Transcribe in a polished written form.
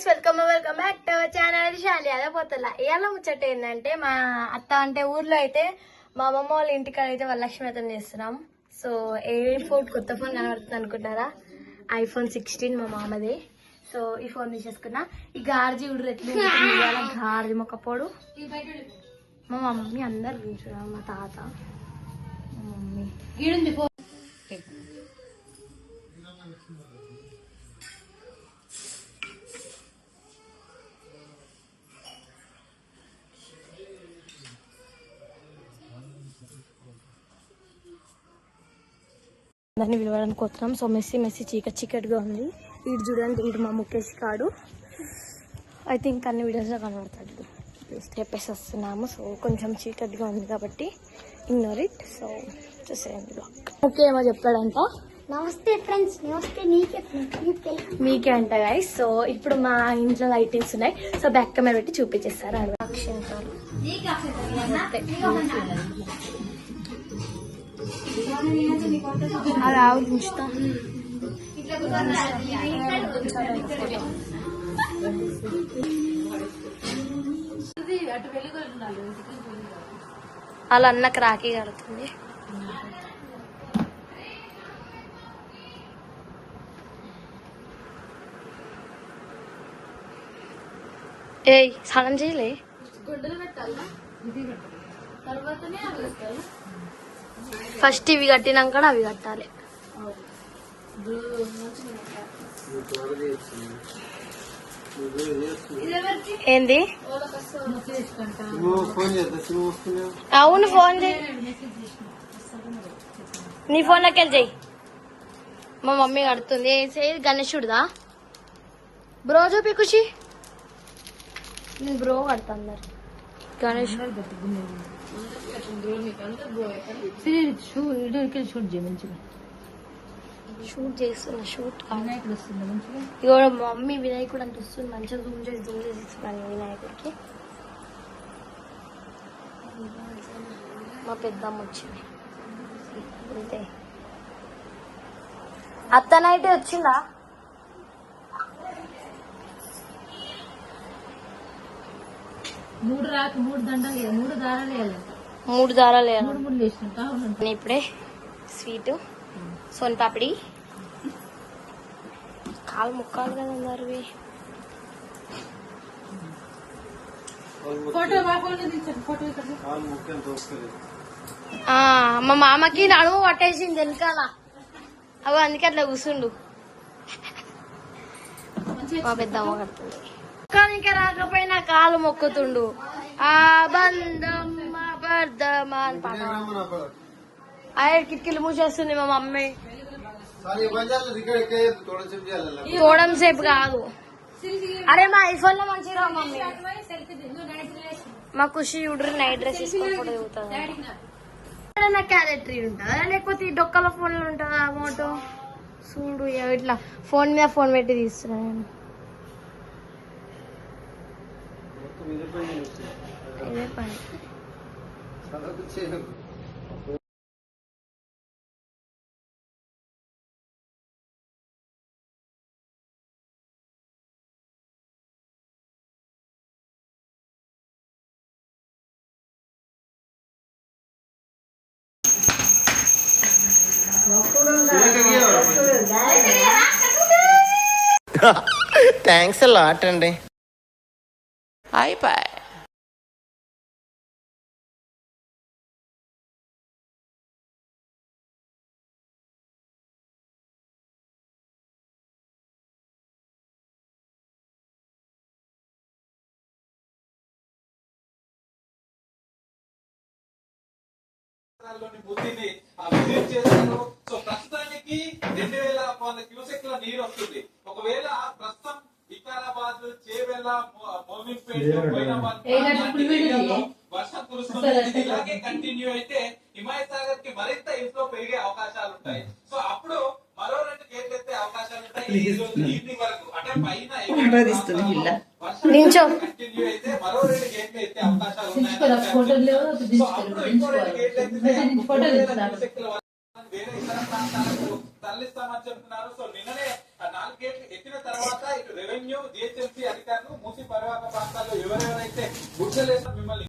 Guys welcome back to our channel శాలి అదే పోతల ఇవాళ ముచ్చట ఏంటంటే మా అత్త అంటే ఊర్లో అయితే మా అమ్మమ్మ వాళ్ళ ఇంటికాడ అయితే వరలక్ష్మి వ్రతం చేస్తున్నాం. సో ఏ ఫోన్ కొత్త ఫోన్ కనబడుతుంది అనుకుంటారా, iPhone 16 మా మామది. సో ఈ ఫోన్ తీసేసుకున్నా. ఈ గార్జీ ఉడు ఎట్లా గార్జీ మొక్కపోడు మా మమ్మీ అందరు కూర్చున్నాం, మా తాత మా మమ్మీ గీడుంది ఫోన్. దాన్ని విలువడానికి వస్తున్నాం. సో మెస్సీ చీకటిగా ఉంది. ఇటు చూడండి, ఇటు మా ముఖేష్ కాడు. ఐ థింక్ అన్ని వీడియోస్లో కనబడతాడు. స్టెప్స్ వస్తున్నాము. సో కొంచెం చీకటిగా ఉంది కాబట్టి ఇగ్నోర్ ఇట్. సో చూసేయండి. ఓకే ఏమో చెప్పాడంట. నమస్తే ఫ్రెండ్స్, నమస్తే మీకే అంట గైస్. సో ఇప్పుడు మా ఇంట్లో లైటింగ్స్ ఉన్నాయి. సో బ్యాక్ కెమెరా పెట్టి చూపించేస్తారు. అది ఆలోచించుతా. వాళ్ళ అన్నకు రాఖీ కడుతుంది. ఏయ్ స్నానం చేయలే, ఫస్ట్ ఇవి కట్టినాక అవి కట్టాలి. ఏంది? అవును ఫోన్ చేయి, నీ ఫోన్ లోకి వెళ్ళి చెయ్యి. మా మమ్మీ కడుతుంది. గణేశుడుదా బ్రో చూపి ఖుషి. నేను బ్రో కడతా అందరు. గణేష్ షూట్ చేస్తున్నా. షూట్ ఇగో మా మమ్మీ వినాయకుడు అంత వస్తుంది. మంచిగా జూమ్ చేసి ఇస్తున్నాను వినాయకుడికి. మా పెద్దమ్మ వచ్చింది. అంతే. అత్తనైతే వచ్చిందా? మూడు దండలు, మూడు దారాలు వేయాలి. ఇప్పుడే స్వీట్ సోన్ పాపిడి కాలు ముక్కాలు కదా ఉన్నారు. మా మామకి నడుము పట్టేసింది వెనకాల. అవి అందుకే అట్లా కూర్చుండు. మా పెద్దమ్మ కడుతుంది. ఇంకా రాకపోయినా కాలు మొక్కుతుండు. ఆ బంధం అబద్ధమా అని పాట. కిటికీలు మూసేస్తుంది మా మమ్మీ. చూడడం సేపు కాదు. అరే మా ఐఫోన్ లో మంచిగా మమ్మీ. మా ఖుషి చూడరు నైట్ డ్రెస్ వేసుకొని ఫోటో దిగుతుంది. నా క్యారెక్టరీ ఉంటుందా లేకపోతే ఈ డొక్కల ఫోన్ లో ఉంటుందా? మోటో చూడు ఇట్లా ఫోన్ మీద ఫోన్ పెట్టి తీస్తున్నా నేను. ఇదే పని. థ్యాంక్స్ లాట్ అండి. అయిపోయి బుద్ధిని విజిట్ చేశారు. సో ప్రస్తుతానికి 2000 క్యూసెక్ల నీరు వస్తుంది. ఒకవేళ ప్రస్తుతం వికారాబాద్, చేవెళ్ళ, మోమిన్పేట, వర్షం కురుస్తుంది. ఇలాగే కంటిన్యూ అయితే హిమాయత్ సాగర్ కి మరింత ఇన్ఫ్లో పెరిగే అవకాశాలు ఉంటాయి. సో అప్పుడు మరో 2 గేట్లు ఎత్తే అవకాశాలు ఉంటాయి. ఈ రోజు ఈవినింగ్ వరకు అంటే పైన కంటిన్యూ అయితే మరో 2 గేట్లు ఎత్తే అవకాశాలు ఉన్నాయి. వేరే ఇతర ప్రాంతాలకు తరలిస్తామని చెప్తున్నారు. సో నిన్ననే 4 గేట్లు ఎక్కిన తర్వాత ఇటు రెవెన్యూ జిహెచ్ఎంసీ అధికారులు మూసి పరివాహక ప్రాంతాల్లో ఎవరెవరైతే గుడ్సలేసిన మిమ్మల్ని